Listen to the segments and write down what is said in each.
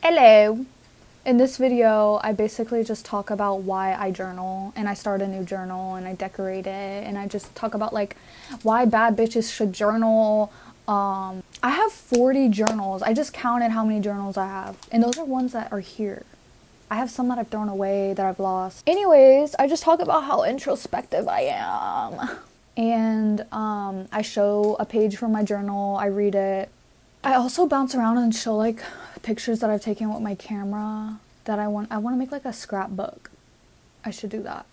Hello! In this video, I basically just talk about why I journal, and I start a new journal, and I decorate it, and I just talk about, like, why bad bitches should journal. I have 40 journals. I just counted how many journals I have, and those are ones that are here. I have some that I've thrown away, that I've lost. Anyways, I just talk about how introspective I am. And I show a page from my journal, I read it. I also bounce around and show, like, pictures that I've taken with my camera that I want to make, like, a scrapbook. I should do that.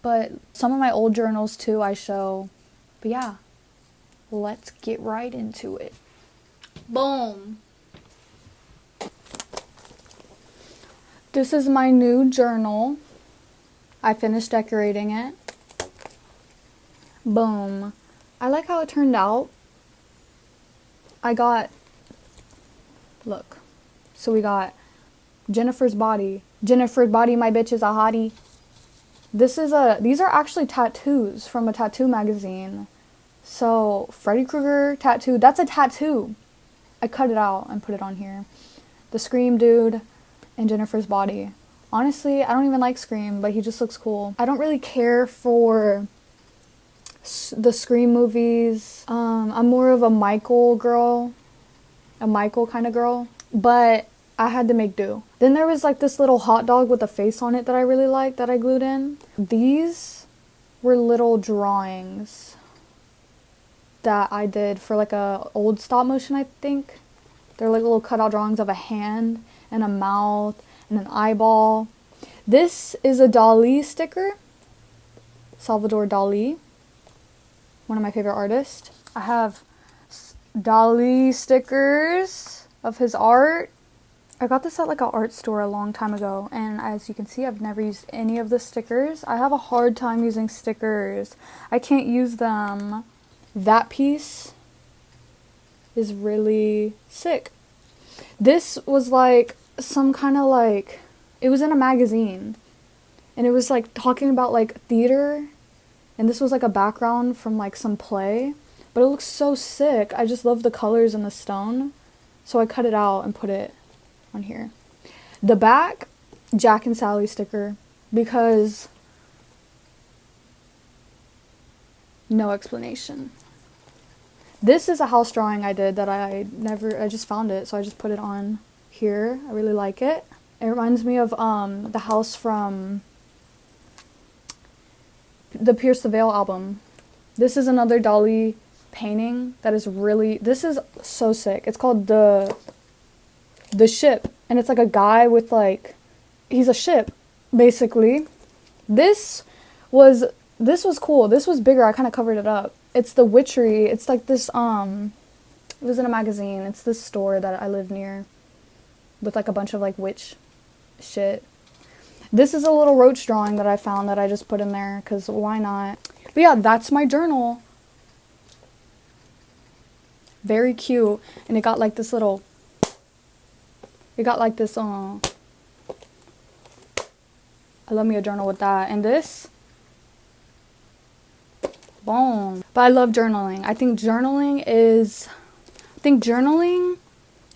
But some of my old journals too I show. But yeah, let's get right into it. Boom. This is my new journal. I finished decorating it. Boom. I like how it turned out. Look. So we got Jennifer's body. Jennifer's body, my bitch is a hottie. These are actually tattoos from a tattoo magazine. So, Freddy Krueger tattoo, that's a tattoo. I cut it out and put it on here. The Scream dude and Jennifer's body. Honestly, I don't even like Scream, but he just looks cool. I don't really care for the Scream movies. I'm more of a Michael girl. A Michael kind of girl. But I had to make do. Then there was like this little hot dog with a face on it that I really liked that I glued in. These were little drawings that I did for like a old stop motion, I think. They're like little cutout drawings of a hand and a mouth and an eyeball. This is a Dali sticker. Salvador Dali. One of my favorite artists. I have Dali stickers of his art. I got this at like an art store a long time ago, and as you can see, I've never used any of the stickers. I have a hard time using stickers. I can't use them. That piece is really sick. This was like some kind of like, it was in a magazine, and it was like talking about like theater, and this was like a background from like some play, but it looks so sick. I just love the colors and the stone, so I cut it out and put it on here. The back, Jack and Sally sticker, because no explanation. This is a house drawing I did that I just found it, so I just put it on here. I really like it. It reminds me of the house from the Pierce the Veil album. This is another Dali painting that is really, this is so sick. It's called the Ship, and it's like a guy with like, he's a ship basically. This was cool. This was bigger. I kind of covered it up. It's the Witchery. It's like this it was in a magazine. It's this store that I live near with like a bunch of like witch shit. This is a little roach drawing that I found that I just put in there because why not? But yeah, that's my journal. Very cute. And it got like this little, it got like this, I love me a journal with that. And this, boom. But I love journaling. I think journaling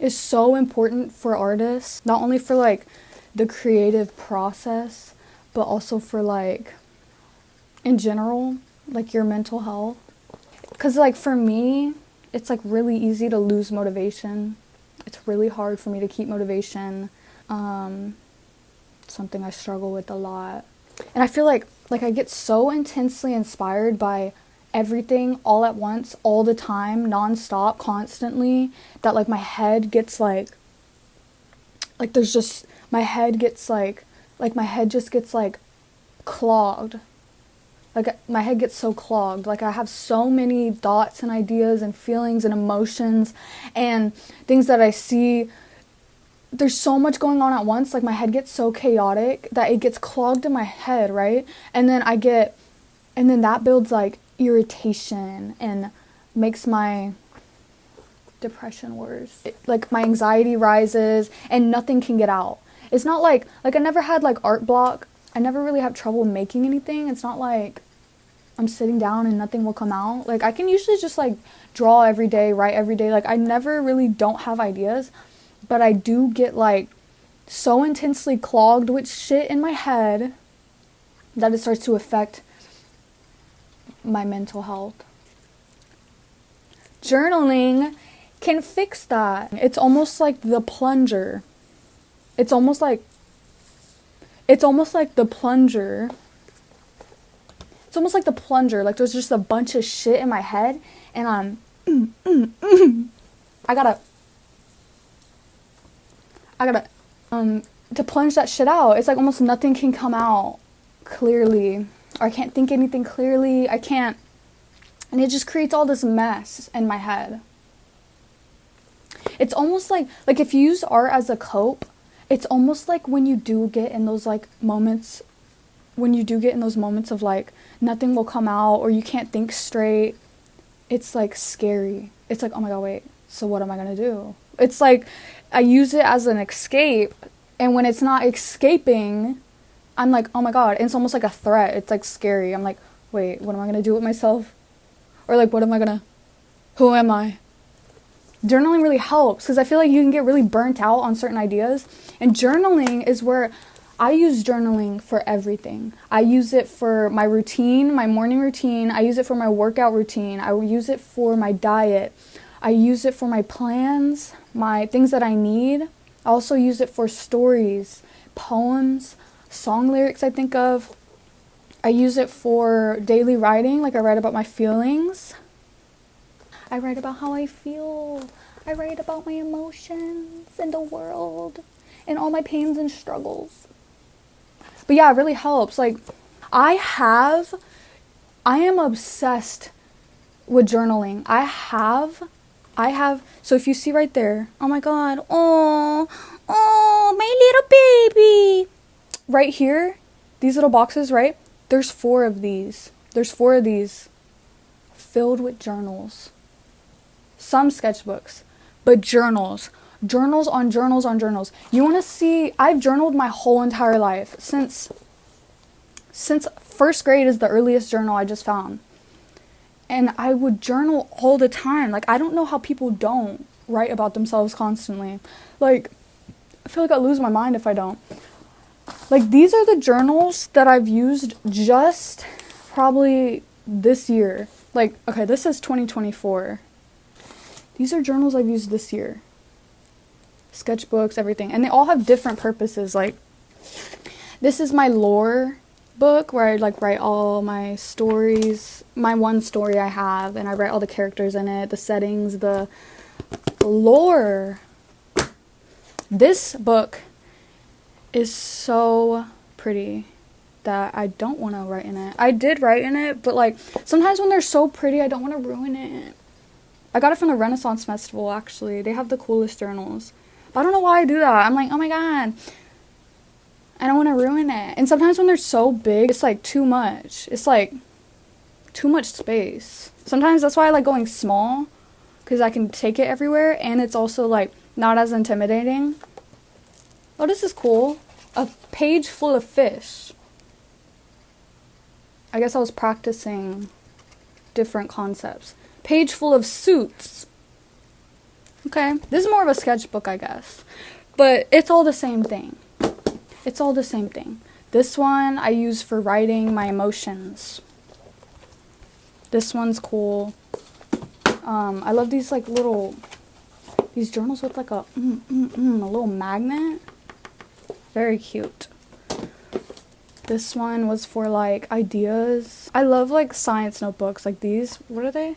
is so important for artists. Not only for like the creative process, but also for like, in general, like your mental health. Because like for me, it's like really easy to lose motivation. It's really hard for me to keep motivation. Something I struggle with a lot. And I feel like I get so intensely inspired by everything all at once, all the time, nonstop, constantly, that like my head gets like there's just, my head gets like my head just gets like clogged. Like my head gets so clogged. Like I have so many thoughts and ideas and feelings and emotions and things that I see. There's so much going on at once. Like my head gets so chaotic that it gets clogged in my head, right? And then that builds like irritation and makes my depression worse. Like my anxiety rises and nothing can get out. It's not like I never had like art block. I never really have trouble making anything. It's not like I'm sitting down and nothing will come out. Like I can usually just like draw every day, write every day. Like I never really don't have ideas. but I do get like so intensely clogged with shit in my head that it starts to affect my mental health. Journaling can fix that. It's almost like the plunger. It's almost like the plunger. It's almost like the plunger. Like there's just a bunch of shit in my head and I gotta to plunge that shit out. It's like almost nothing can come out clearly. Or I can't think anything clearly. I can't. And it just creates all this mess in my head. It's almost like if you use art as a cope, it's almost like when you do get in those like moments, of like nothing will come out or you can't think straight, it's like scary. It's like, oh my god, wait, so what am I gonna do? It's like I use it as an escape, and when it's not escaping, I'm like, oh my god, and it's almost like a threat. It's like scary. I'm like, wait, what am I gonna do with myself? Or like, who am I? Journaling really helps because I feel like you can get really burnt out on certain ideas. And journaling is where I use journaling for everything. I use it for my routine, my morning routine. I use it for my workout routine. I use it for my diet. I use it for my plans, my things that I need. I also use it for stories, poems, song lyrics I think of. I use it for daily writing, like I write about my feelings. I write about how I feel. I write about my emotions and the world and all my pains and struggles. But yeah, it really helps. Like, I am obsessed with journaling. I have, so if you see right there, oh my god, oh, my little baby. Right here, these little boxes, right? There's 4 of these. There's 4 of these filled with journals. Some sketchbooks, but journals. Journals on journals on journals. You want to see, I've journaled my whole entire life. Since first grade is the earliest journal I just found. And I would journal all the time. Like, I don't know how people don't write about themselves constantly. Like, I feel like I'll lose my mind if I don't. Like, these are the journals that I've used just probably this year. Like, okay, this is 2024. These are journals I've used this year. Sketchbooks, everything. And they all have different purposes. Like, this is my lore book where I, like, write all my stories. My one story I have. And I write all the characters in it. The settings, the lore. This book is so pretty that I don't want to write in it. I did write in it, but like sometimes when they're so pretty, I don't want to ruin it. I got it from the Renaissance Festival, actually. They have the coolest journals. But I don't know why I do that. I'm like, oh my god, I don't want to ruin it. And sometimes when they're so big, it's like too much. It's like too much space. Sometimes that's why I like going small, because I can take it everywhere, and it's also like not as intimidating. Oh, this is cool. A page full of fish. I guess I was practicing different concepts. Page full of suits. Okay. This is more of a sketchbook, I guess. But it's all the same thing. It's all the same thing. This one I use for writing my emotions. This one's cool. I love these like these journals with like a little magnet. Very cute. This one was for like ideas. I love like science notebooks, like these. What are they?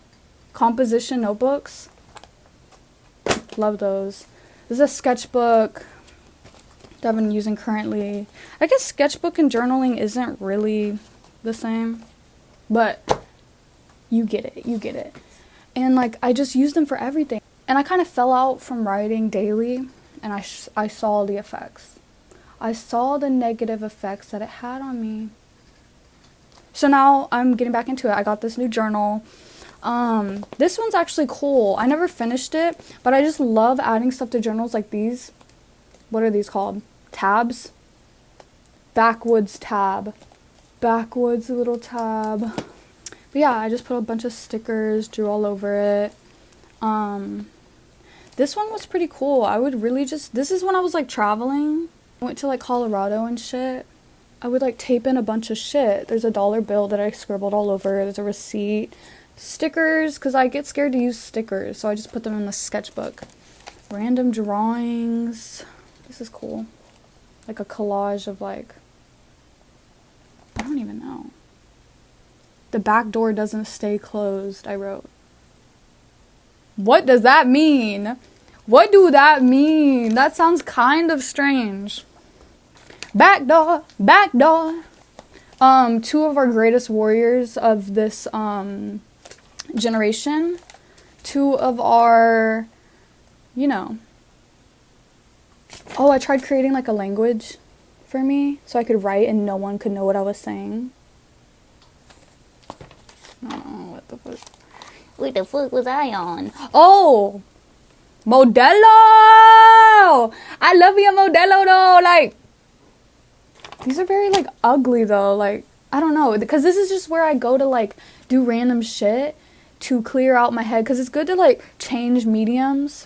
Composition notebooks. Love those. This is a sketchbook that I've been using currently. I guess sketchbook and journaling isn't really the same, but you get it. You get it. And like I just use them for everything. And I kind of fell out from writing daily, and I saw the effects. I saw the negative effects that it had on me. So now I'm getting back into it. I got this new journal. This one's actually cool. I never finished it, but I just love adding stuff to journals like these. What are these called? Tabs? Backwoods tab. Backwoods little tab. But yeah, I just put a bunch of stickers, drew all over it. This one was pretty cool. I would really just, this is when I was like traveling. I went to like Colorado and shit. I would like tape in a bunch of shit. There's a dollar bill that I scribbled all over. There's a receipt. Stickers, because I get scared to use stickers, so I just put them in the sketchbook. Random drawings. This is cool. Like a collage of like, I don't even know. The back door doesn't stay closed, I wrote. What does that mean? What do that mean? That sounds kind of strange. Back door, back door. Two of our greatest warriors of this generation. Two of our, you know. Oh, I tried creating like a language for me so I could write and no one could know what I was saying. Oh, what the fuck? What the fuck was I on? Oh! Modelo! I love you, Modelo, though. Like, these are very, like, ugly, though. Like, I don't know. Because this is just where I go to, like, do random shit to clear out my head. Because it's good to, like, change mediums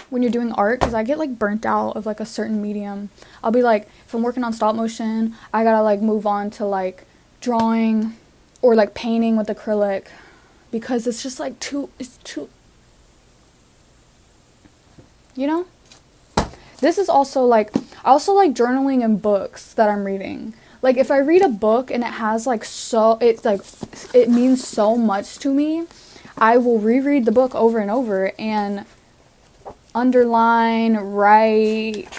when you're doing art. Because I get, like, burnt out of, like, a certain medium. I'll be, like, if I'm working on stop motion, I gotta, like, move on to, like, drawing or, like, painting with acrylic. Because it's just, like, it's too, you know? This is also, like, I also like journaling in books that I'm reading. Like, if I read a book and it has, like, it's, like, it means so much to me, I will reread the book over and over and underline, write,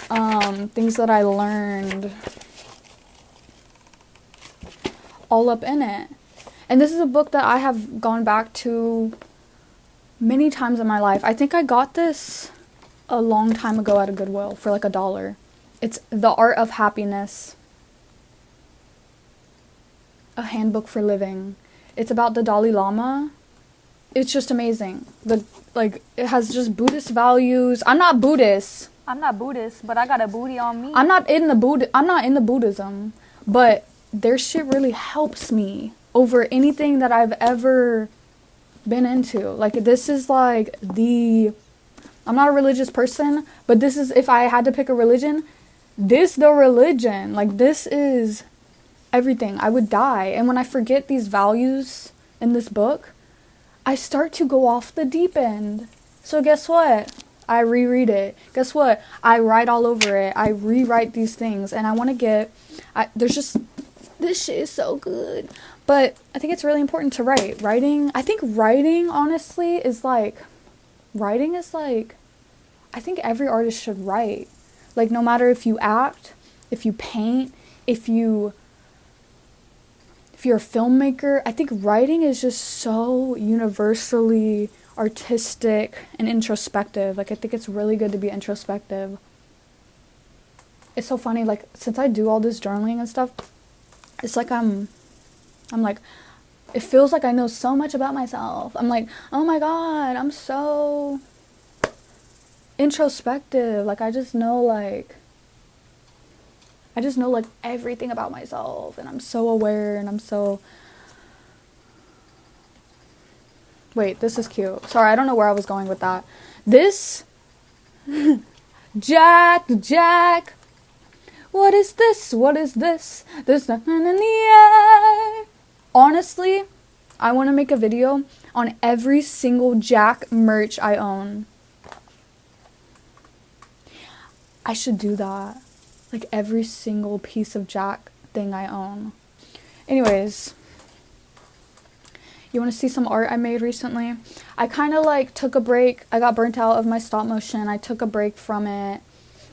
things that I learned all up in it. And this is a book that I have gone back to many times in my life. I think I got this a long time ago at a Goodwill for like $1. It's The Art of Happiness. A Handbook for Living. It's about the Dalai Lama. It's just amazing. It has just Buddhist values. I'm not Buddhist, but I got a booty on me. I'm not into Buddhism, but their shit really helps me over anything that I've ever been into. Like, this is like I'm not a religious person, but this is, if I had to pick a religion, the religion. Like, this is everything. I would die. And when I forget these values in this book, I start to go off the deep end. So guess what? I reread it. Guess what? I write all over it. I rewrite these things. And I want to this shit is so good. But I think it's really important to write. I think writing, honestly, is like, I think every artist should write. Like, no matter if you act, if you paint, if you're a filmmaker, I think writing is just so universally artistic and introspective. Like, I think it's really good to be introspective. It's so funny, like, since I do all this journaling and stuff, it's like I'm like, it feels like I know so much about myself. I'm like, oh my God, I'm so introspective. Like, I just know everything about myself, and I'm so aware, and I'm so... Wait, this is cute. Sorry, I don't know where I was going with that. This... Jack. What is this? There's nothing in the air. Honestly, I want to make a video on every single Jack merch I own. I should do that. Like, every single piece of Jack thing I own. Anyways, you want to see some art I made recently? I kind of like took a break. I got burnt out of my stop motion. I took a break from it.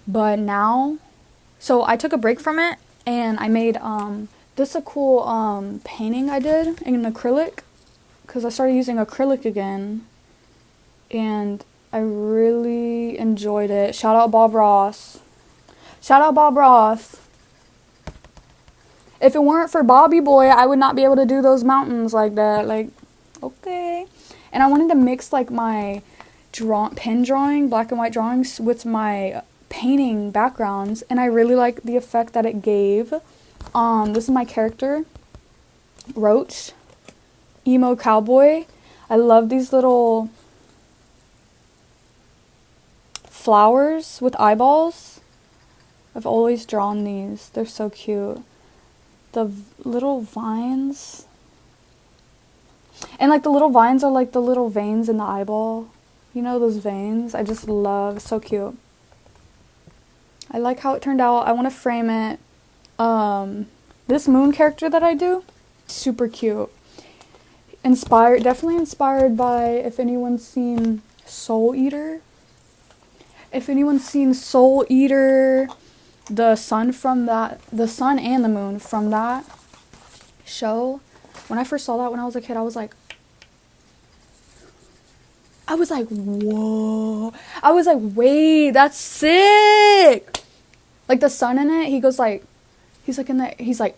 But now, so I took a break from it and I made this a cool painting I did in acrylic, because I started using acrylic again and I really enjoyed it. Shout out Bob Ross. If it weren't for Bobby Boy, I would not be able to do those mountains like that. Like, okay. And I wanted to mix like my pen drawing, black and white drawings, with my painting backgrounds, and I really like the effect that it gave. This is my character, Roach, emo cowboy. I love these little flowers with eyeballs. I've always drawn these. They're so cute. The little vines. And like the little vines are like the little veins in the eyeball. You know those veins? I just love. So cute. I like how it turned out. I want to frame it. This moon character that I do, super cute. Definitely inspired by, if anyone's seen Soul Eater. If anyone's seen Soul Eater, the sun and the moon from that show. When I first saw that when I was a kid, I was like, whoa. I was like, wait, that's sick. Like the sun in it, he's like,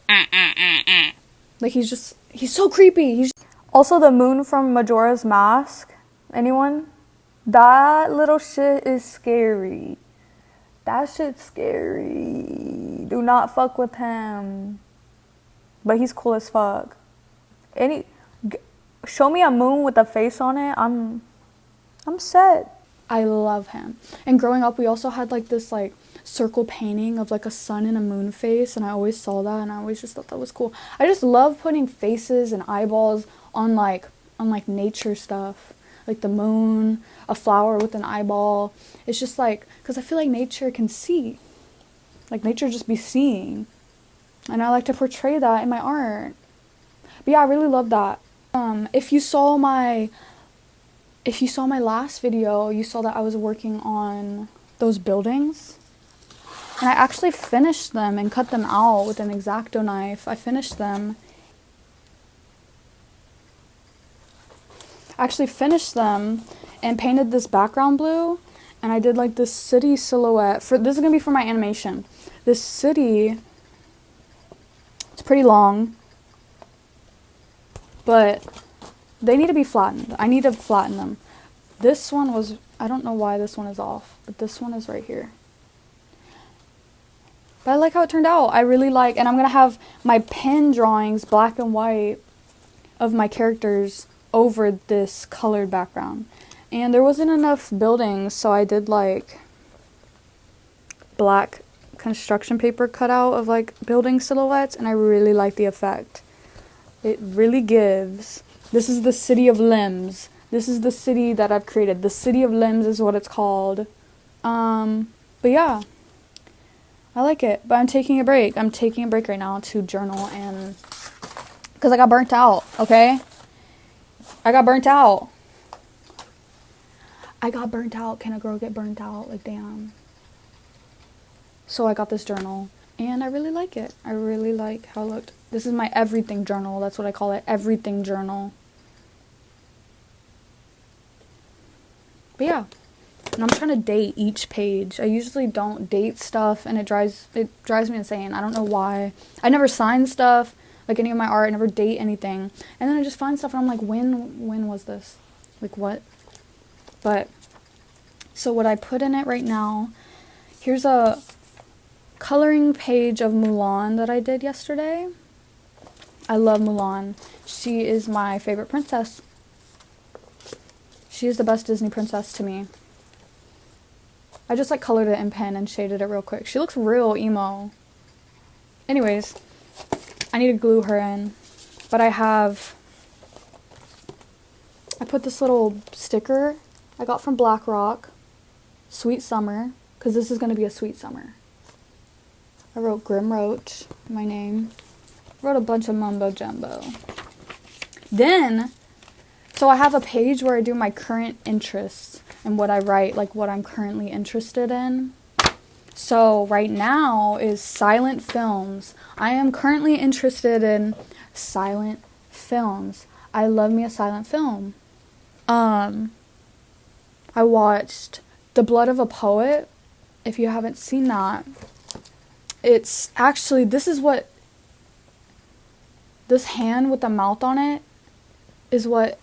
like he's so creepy. Also the moon from Majora's Mask. Anyone? That little shit is scary. That shit's scary. Do not fuck with him. But he's cool as fuck. Show me a moon with a face on it, I'm set. I love him. And growing up, we also had like this like circle painting of like a sun and a moon face, and I always saw that and I always just thought that was cool. I just love putting faces and eyeballs on nature stuff. Like the moon, a flower with an eyeball. It's just like, because I feel like nature can see. Like nature just be seeing. And I like to portray that in my art. But yeah, I really love that. If you saw my last video, you saw that I was working on those buildings. And I actually finished them and cut them out with an X-Acto knife. I finished them. And painted this background blue, and I did like this city silhouette. This is gonna be for my animation. This city, it's pretty long, but they need to be flattened. I need to flatten them. This one was, I don't know why this one is off, but this one is right here. But I like how it turned out. I really like, and I'm gonna have my pen drawings, black and white, of my characters over this colored background. And there wasn't enough buildings, so I did like black construction paper cutout of like building silhouettes, and I really like the effect. It really gives. This is the city of limbs. This is the city that I've created. The city of limbs is what it's called. But yeah, I like it. But I'm taking a break. I'm taking a break right now to journal, and because I got burnt out, okay? I got burnt out. Can a girl get burnt out? Like, damn. So I got this journal, and I really like it. I really like how it looked. This is my everything journal. That's what I call it. Everything journal. But yeah. And I'm trying to date each page. I usually don't date stuff, and it drives me insane. I don't know why. I never sign stuff. Like any of my art, I never date anything. And then I just find stuff and I'm like, when was this? Like what? But, so what I put in it right now, here's a coloring page of Mulan that I did yesterday. I love Mulan. She is my favorite princess. She is the best Disney princess to me. I just like colored it in pen and shaded it real quick. She looks real emo. Anyways, I need to glue her in, but I put this little sticker I got from BlackRock, Sweet Summer, because this is going to be a sweet summer. I wrote GrimRoach, my name. Wrote a bunch of mumbo jumbo. Then, so I have a page where I do my current interests and what I write, like what I'm currently interested in. So right now is silent films. I am currently interested in silent films. I love me a silent film. I watched The Blood of a Poet. If you haven't seen that, it's actually, this hand with the mouth on it is what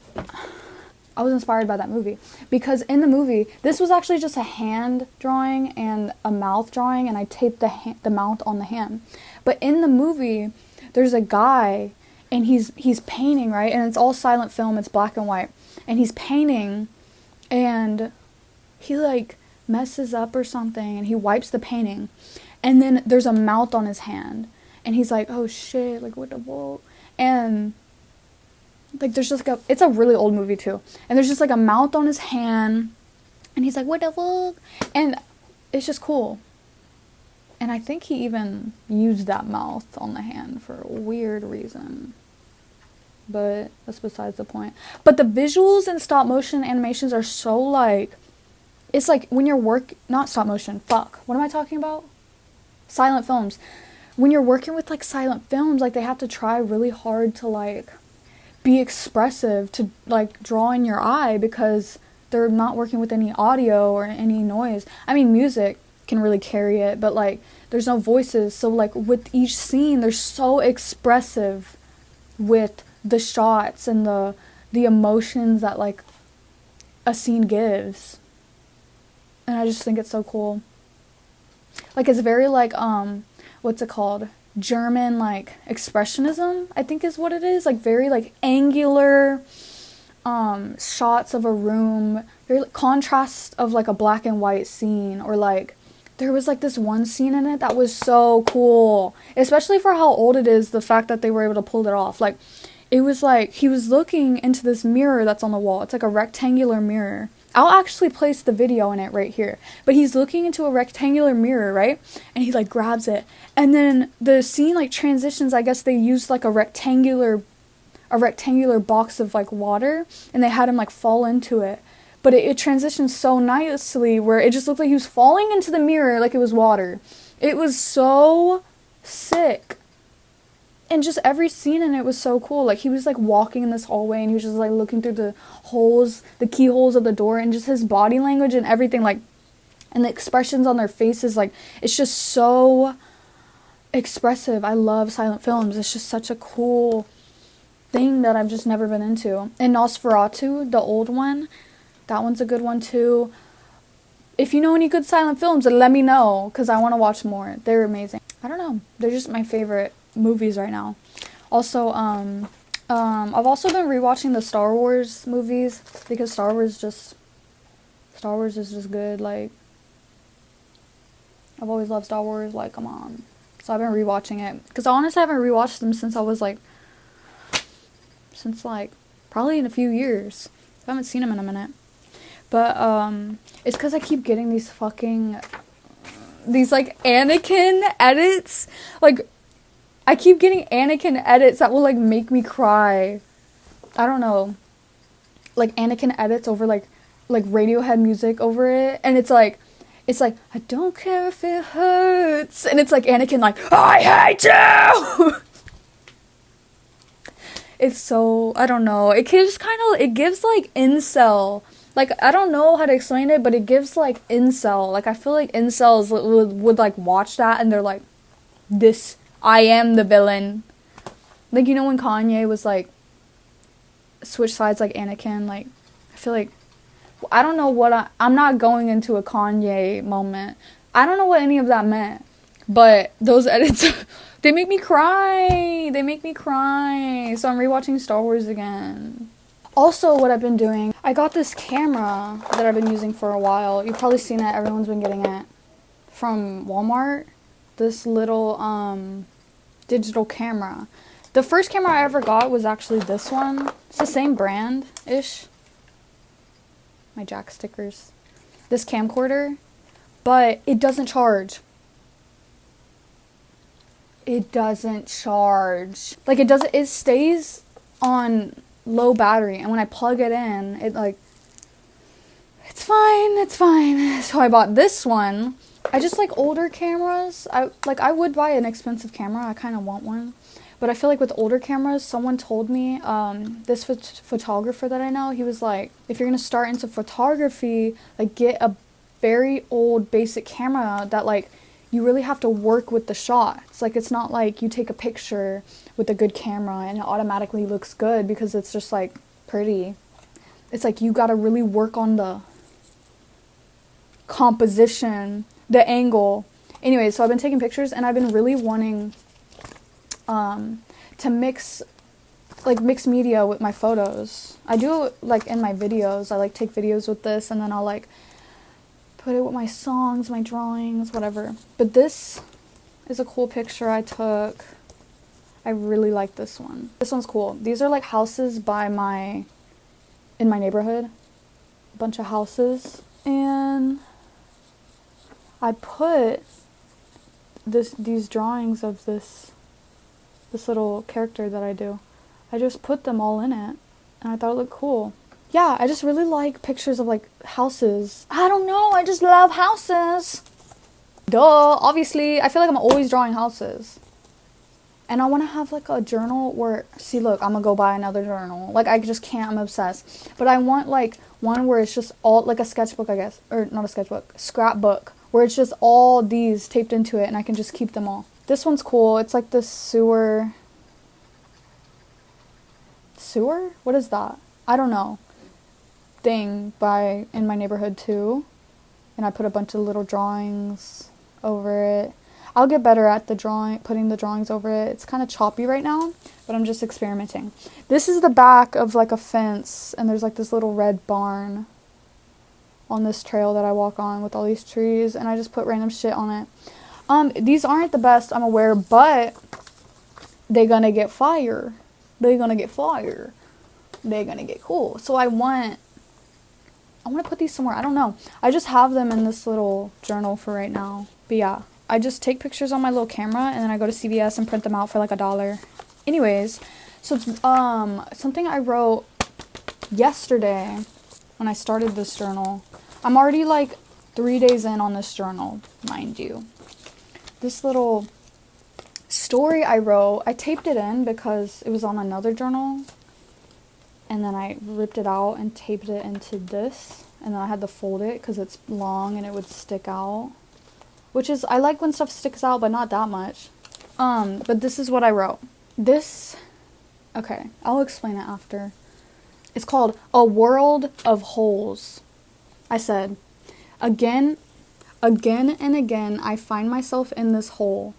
I was inspired by that movie, because in the movie, this was actually just a hand drawing and a mouth drawing, and I taped the mouth on the hand. But in the movie, there's a guy, and he's painting, right? And it's all silent film, it's black and white. And he's painting, and he like messes up or something, and he wipes the painting, and then there's a mouth on his hand, and he's like, oh shit, like what the fuck? And like there's just like it's a really old movie too, and there's just like a mouth on his hand, and he's like, what the fuck? And it's just cool. And I think he even used that mouth on the hand for a weird reason. But that's besides the point. But the visuals in stop motion animations are so like, it's like when you're not stop motion, fuck. What am I talking about? Silent films. When you're working with like silent films, like they have to try really hard to like be expressive, to like draw in your eye, because they're not working with any audio or any noise. I mean, music can really carry it, but like there's no voices, so like with each scene they're so expressive with the shots and the emotions that like a scene gives. And I just think it's so cool. Like it's very like what's it called, German like expressionism, I think is what it is, like very like angular shots of a room, very like, contrast of like a black and white scene. Or like there was like this one scene in it that was so cool, especially for how old it is, the fact that they were able to pull it off. Like it was like he was looking into this mirror that's on the wall. It's like a rectangular mirror. I'll actually place the video in it right here. But he's looking into a rectangular mirror, right? And he like grabs it, and then the scene like transitions. I guess they used like a rectangular box of like water, and they had him like fall into it. But it transitioned so nicely where it just looked like he was falling into the mirror like it was water. It was so sick. And just every scene in it was so cool. Like he was like walking in this hallway, and he was just like looking through the holes, the keyholes of the door, and just his body language and everything, like, and the expressions on their faces, like it's just so expressive. I love silent films. It's just such a cool thing that I've just never been into. And Nosferatu, the old one, that one's a good one too. If you know any good silent films, then let me know, because I want to watch more. They're amazing. I don't know. They're just my favorite movies right now. Also, I've also been rewatching the Star Wars movies, because Star Wars is just good. Like, I've always loved Star Wars. Like, come on. So I've been rewatching it, because I honestly haven't rewatched them since probably in a few years. I haven't seen them in a minute. But it's because I keep getting these like Anakin edits. Like, I keep getting Anakin edits that will like make me cry. I don't know. Like Anakin edits over like Radiohead music over it, and it's like I don't care if it hurts, and it's like Anakin like, I hate you. It's so, I don't know. It gives like incel. Like, I don't know how to explain it, but it gives like incel. Like, I feel like incels would like watch that, and they're like, this, I am the villain. Like, you know when Kanye was like, switch sides like Anakin? Like, I feel like, I don't know what I'm not going into a Kanye moment. I don't know what any of that meant. But those edits, they make me cry. They make me cry. So I'm rewatching Star Wars again. Also, what I've been doing, I got this camera that I've been using for a while. You've probably seen it. Everyone's been getting it from Walmart. This little digital camera. The first camera I ever got was actually this one. It's the same brand-ish. My jack stickers. This camcorder. But it doesn't charge. It doesn't charge. Like, it stays on low battery, and when I plug it in, it like, it's fine. So I bought this one. I just like older cameras. I would buy an expensive camera. I kind of want one. But I feel like with older cameras, someone told me, this photographer that I know, he was like, if you're going to start into photography, like, get a very old basic camera that, like, you really have to work with the shots. Like, it's not like you take a picture with a good camera and it automatically looks good because it's just, like, pretty. It's like you gotta really work on the composition, the angle. Anyway, so I've been taking pictures, and I've been really wanting to mix media with my photos. I do, like, in my videos, I, like, take videos with this, and then I'll, like, put it with my songs, my drawings, whatever. But this is a cool picture I took. I really like this one. This one's cool. These are like houses in my neighborhood. A bunch of houses. And I put these drawings of this little character that I do. I just put them all in it, and I thought it looked cool. Yeah, I just really like pictures of like houses. I don't know, I just love houses. Duh, obviously, I feel like I'm always drawing houses. And I want to have like a journal where, see, look, I'm gonna go buy another journal. Like, I just can't, I'm obsessed. But I want like one where it's just all, like a sketchbook, I guess. Or not a sketchbook, scrapbook. Where it's just all these taped into it and I can just keep them all. This one's cool. It's like this sewer? What is that? I don't know. Thing in my neighborhood too. And I put a bunch of little drawings over it. I'll get better at putting the drawings over it. It's kind of choppy right now, but I'm just experimenting. This is the back of like a fence, and there's like this little red barn on this trail that I walk on with all these trees, and I just put random shit on it. These aren't the best, I'm aware, but they're gonna get fire. They're gonna get fire. They're gonna get cool. So I want to put these somewhere. I don't know. I just have them in this little journal for right now. But yeah, I just take pictures on my little camera, and then I go to CVS and print them out for like $1. Anyways, so something I wrote yesterday when I started this journal. I'm already like 3 days in on this journal, mind you. This little story I wrote, I taped it in because it was on another journal, and then I ripped it out and taped it into this, and then I had to fold it because it's long and it would stick out, which is, I like when stuff sticks out, but not that much. But this is what I wrote. Okay, I'll explain it after. It's called A World of Holes. I said, again and again, I find myself in this hole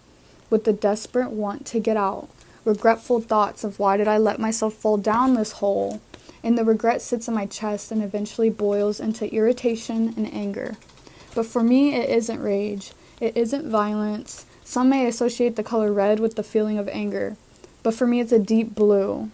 with the desperate want to get out. Regretful thoughts of why did I let myself fall down this hole? And the regret sits in my chest and eventually boils into irritation and anger. But for me, it isn't rage. It isn't violence. Some may associate the color red with the feeling of anger. But for me, it's a deep blue.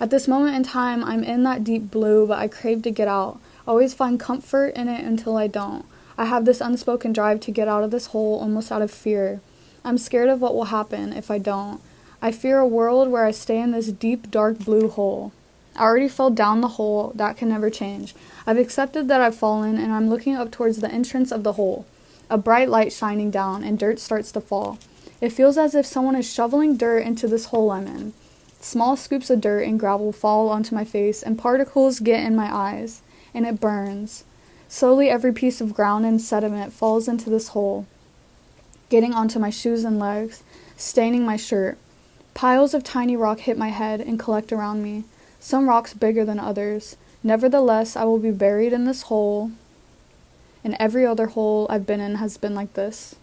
At this moment in time, I'm in that deep blue, but I crave to get out. I always find comfort in it until I don't. I have this unspoken drive to get out of this hole almost out of fear. I'm scared of what will happen if I don't. I fear a world where I stay in this deep, dark blue hole. I already fell down the hole. That can never change. I've accepted that I've fallen, and I'm looking up towards the entrance of the hole. A bright light shining down, and dirt starts to fall. It feels as if someone is shoveling dirt into this hole I'm in. Small scoops of dirt and gravel fall onto my face, and particles get in my eyes, and it burns. Slowly, every piece of ground and sediment falls into this hole, getting onto my shoes and legs, staining my shirt. Piles of tiny rock hit my head and collect around me, some rocks bigger than others. Nevertheless, I will be buried in this hole, and every other hole I've been in has been like this.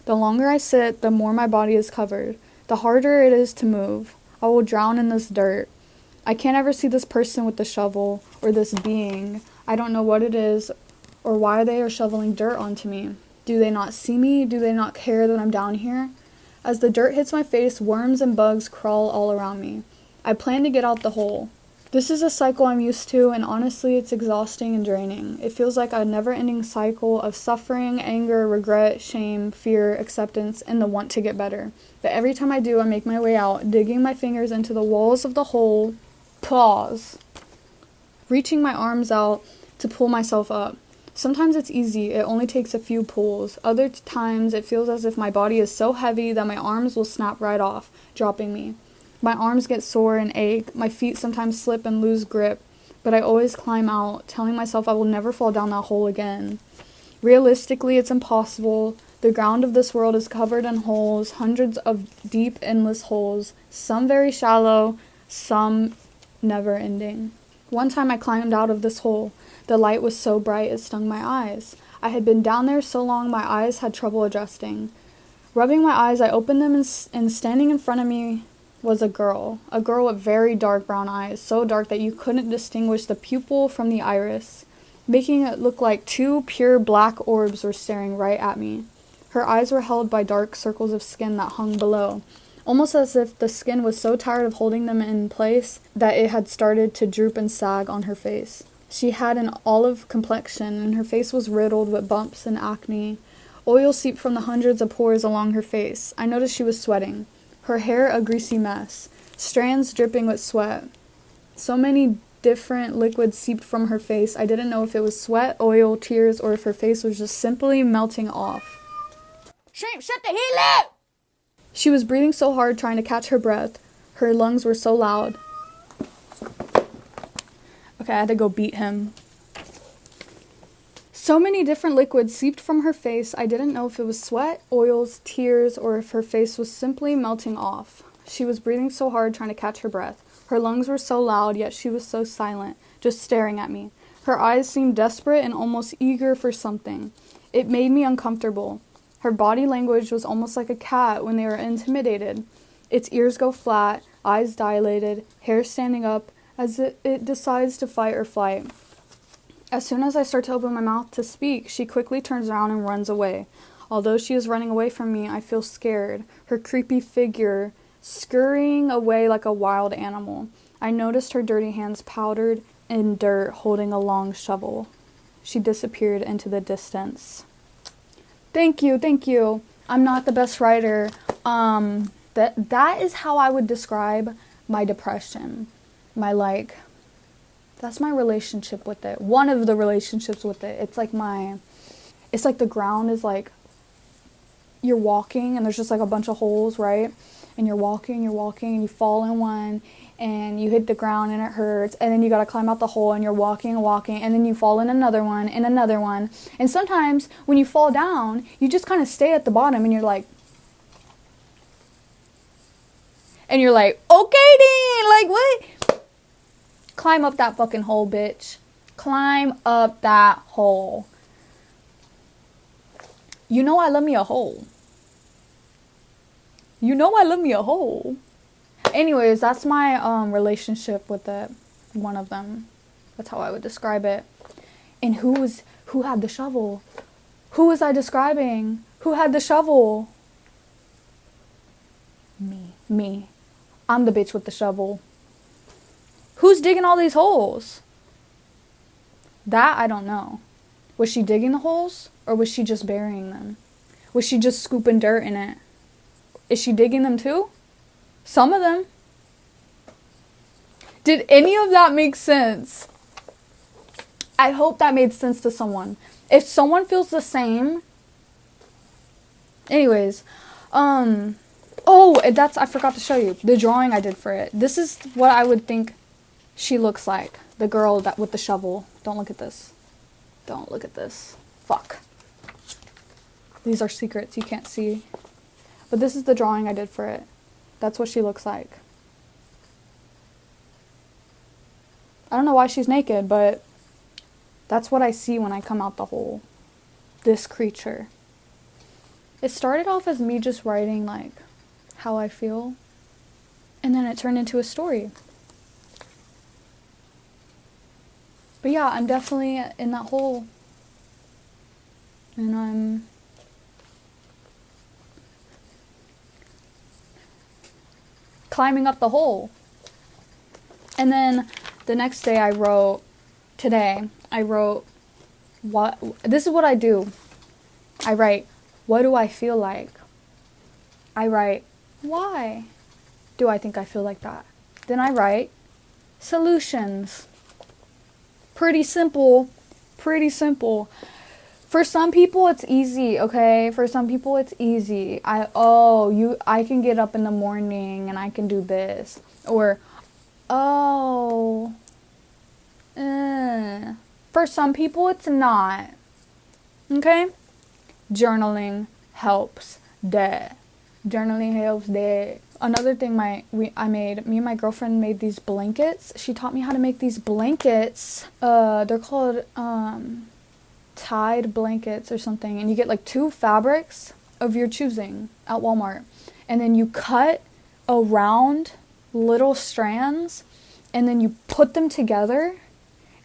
The longer I sit, the more my body is covered, the harder it is to move. I will drown in this dirt. I can't ever see this person with the shovel, or this being. I don't know what it is, or why they are shoveling dirt onto me. Do they not see me? Do they not care that I'm down here? As the dirt hits my face, worms and bugs crawl all around me. I plan to get out the hole. This is a cycle I'm used to, and honestly, it's exhausting and draining. It feels like a never-ending cycle of suffering, anger, regret, shame, fear, acceptance, and the want to get better. But every time I do, I make my way out, digging my fingers into the walls of the hole, reaching my arms out to pull myself up. Sometimes it's easy, it only takes a few pulls. Other times, it feels as if my body is so heavy that my arms will snap right off, dropping me. My arms get sore and ache, my feet sometimes slip and lose grip, but I always climb out, telling myself I will never fall down that hole again. Realistically, it's impossible. The ground of this world is covered in holes, hundreds of deep, endless holes, some very shallow, some never-ending. One time I climbed out of this hole. The light was so bright it stung my eyes. I had been down there so long my eyes had trouble adjusting. Rubbing my eyes, I opened them, and standing in front of me was a girl with very dark brown eyes, so dark that you couldn't distinguish the pupil from the iris. making it look like two pure black orbs were staring right at me. Her eyes were held by dark circles of skin that hung below, almost as if the skin was so tired of holding them in place that it had started to droop and sag on her face. She had an olive complexion, and her face was riddled with bumps and acne. Oil seeped from the hundreds of pores along her face. I noticed she was sweating. Her hair a greasy mess, strands dripping with sweat. So many different liquids seeped from her face. I didn't know if it was sweat, oil, tears, or if her face was just simply melting off. Shrimp, shut the hell up! She was breathing so hard, trying to catch her breath. Her lungs were so loud. Okay, I had to go beat him. So many different liquids seeped from her face. I didn't know if it was sweat, oils, tears, or if her face was simply melting off. She was breathing so hard, trying to catch her breath. Her lungs were so loud, yet she was so silent, just staring at me. Her eyes seemed desperate and almost eager for something. It made me uncomfortable. Her body language was almost like a cat when they were intimidated. Its ears go flat, eyes dilated, hair standing up, as it decides to fight or flight. As soon as I start to open my mouth to speak, she quickly turns around and runs away. Although she is running away from me, I feel scared. Her creepy figure scurrying away like a wild animal. I noticed her dirty hands powdered in dirt, holding a long shovel. She disappeared into the distance. Thank you. I'm not the best writer. That is how I would describe my depression. That's my relationship with it. One of the relationships with it. It's like the ground is like, you're walking and there's just like a bunch of holes, right? And you're walking, and you fall in one, and you hit the ground and it hurts, and then you gotta climb out the hole, and you're walking, and then you fall in another one, and sometimes when you fall down, you just kind of stay at the bottom, and you're like, okay then, like what? Climb up that fucking hole, bitch. Climb up that hole. You know I love me a hole. Anyways, that's my relationship with it. One of them. That's how I would describe it. And who had the shovel? Who was I describing? Who had the shovel? Me. I'm the bitch with the shovel. Who's digging all these holes? That I don't know. Was she digging the holes? Or was she just burying them? Was she just scooping dirt in it? Is she digging them too? Some of them. Did any of that make sense? I hope that made sense to someone. If someone feels the same. Anyways. I forgot to show you. The drawing I did for it. This is what I would think she looks like. The girl with the shovel. Don't look at this. Fuck. These are secrets you can't see. But this is the drawing I did for it. That's what she looks like. I don't know why she's naked, but that's what I see when I come out the hole. This creature. It started off as me just writing, like, how I feel. And then it turned into a story. But yeah, I'm definitely in that hole. And I'm climbing up the hole. And then the next day I wrote, this is what I do. I write, what do I feel like? I write, why do I think I feel like that? Then I write, solutions. Pretty simple. For some people it's easy, okay? For some people it's easy. I can get up in the morning and I can do this. Or, for some people it's not. Okay? Journaling helps that. Another thing me and my girlfriend made these blankets. She taught me how to make these blankets. They're called Tide blankets or something. And you get like 2 fabrics of your choosing at Walmart. And then you cut around little strands and then you put them together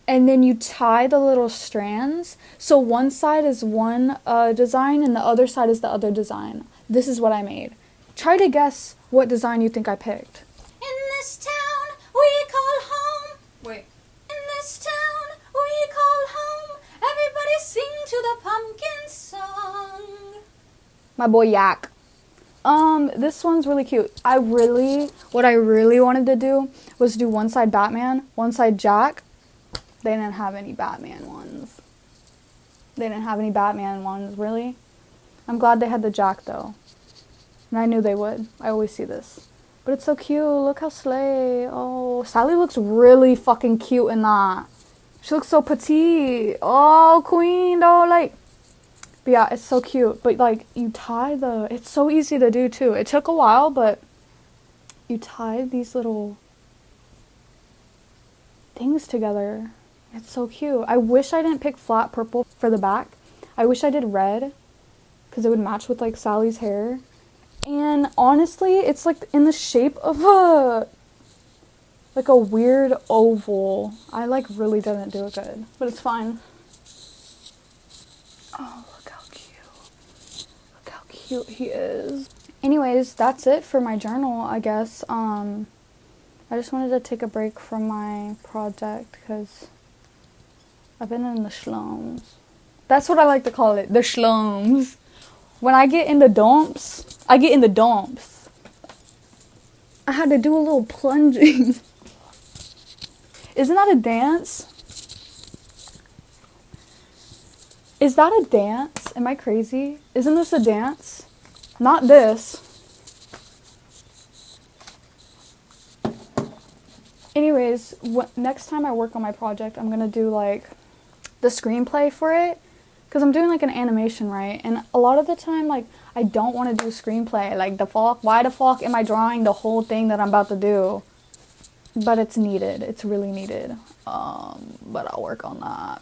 and then you tie the little strands. So one side is one design and the other side is the other design. This is what I made. Try to guess what design you think I picked. In this town we call home. Wait. In this town we call home. Everybody sing to the pumpkin song. My boy Yak. This one's really cute. What I really wanted to do was do one side Batman, one side Jack. They didn't have any Batman ones. Really. I'm glad they had the Jack, though. And I knew they would. I always see this. But it's so cute. Look how slay. Oh, Sally looks really fucking cute in that. She looks so petite. Oh, queen, though, like... But yeah, it's so cute. But, like, you tie the... It's so easy to do, too. It took a while, but... You tie these little... things together. It's so cute. I wish I didn't pick flat purple for the back. I wish I did red. Because it would match with, like, Sally's hair. And, honestly, it's, like, in the shape of a... like, a weird oval. I, like, really didn't do it good. But it's fine. Oh, look how cute. Look how cute he is. Anyways, that's it for my journal, I guess. I just wanted to take a break from my project because I've been in the slums. That's what I like to call it, the slums. When I get in the dumps, I get in the dumps. I had to do a little plunging. Isn't that a dance? Is that a dance? Am I crazy? Isn't this a dance? Not this. Anyways, next time I work on my project, I'm gonna do like the screenplay for it. Because I'm doing like an animation, right? And a lot of the time, like, I don't want to do a screenplay. Like, why the fuck am I drawing the whole thing that I'm about to do? But it's needed. It's really needed. But I'll work on that.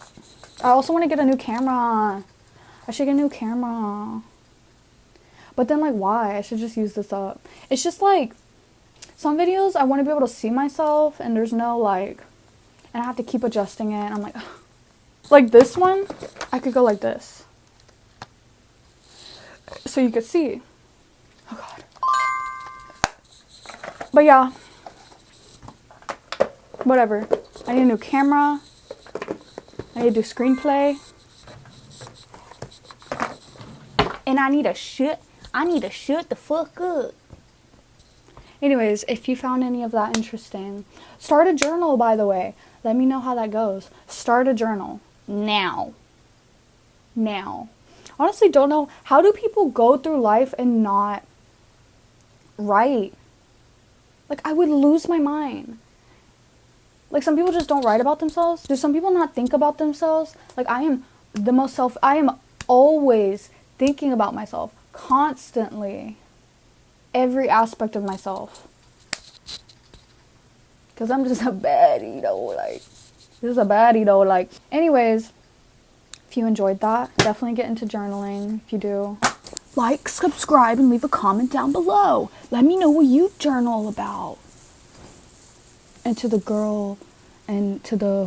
I also want to get a new camera. I should get a new camera. But then, like, why? I should just use this up. It's just, like, some videos I want to be able to see myself, and there's no, like, and I have to keep adjusting it, and I'm like, ugh. Like this one, I could go like this. So you could see. Oh, God. But, yeah. Whatever. I need a new camera. I need to do screenplay. And I need to shut the fuck up. Anyways, if you found any of that interesting, start a journal, by the way. Let me know how that goes. Start a journal. Now. Honestly, don't know. How do people go through life and not write? Like, I would lose my mind. Like, some people just don't write about themselves. Do some people not think about themselves? Like, I am always thinking about myself. Constantly. Every aspect of myself. Because I'm just a baddie, though. Like, anyways, if you enjoyed that, definitely get into journaling. If you do, like, subscribe, and leave a comment down below. Let me know what you journal about. And to the girl, and to the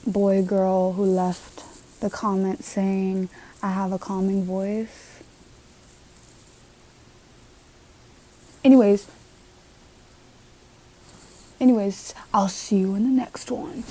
boy, girl who left the comment saying, I have a calming voice. Anyways, I'll see you in the next one.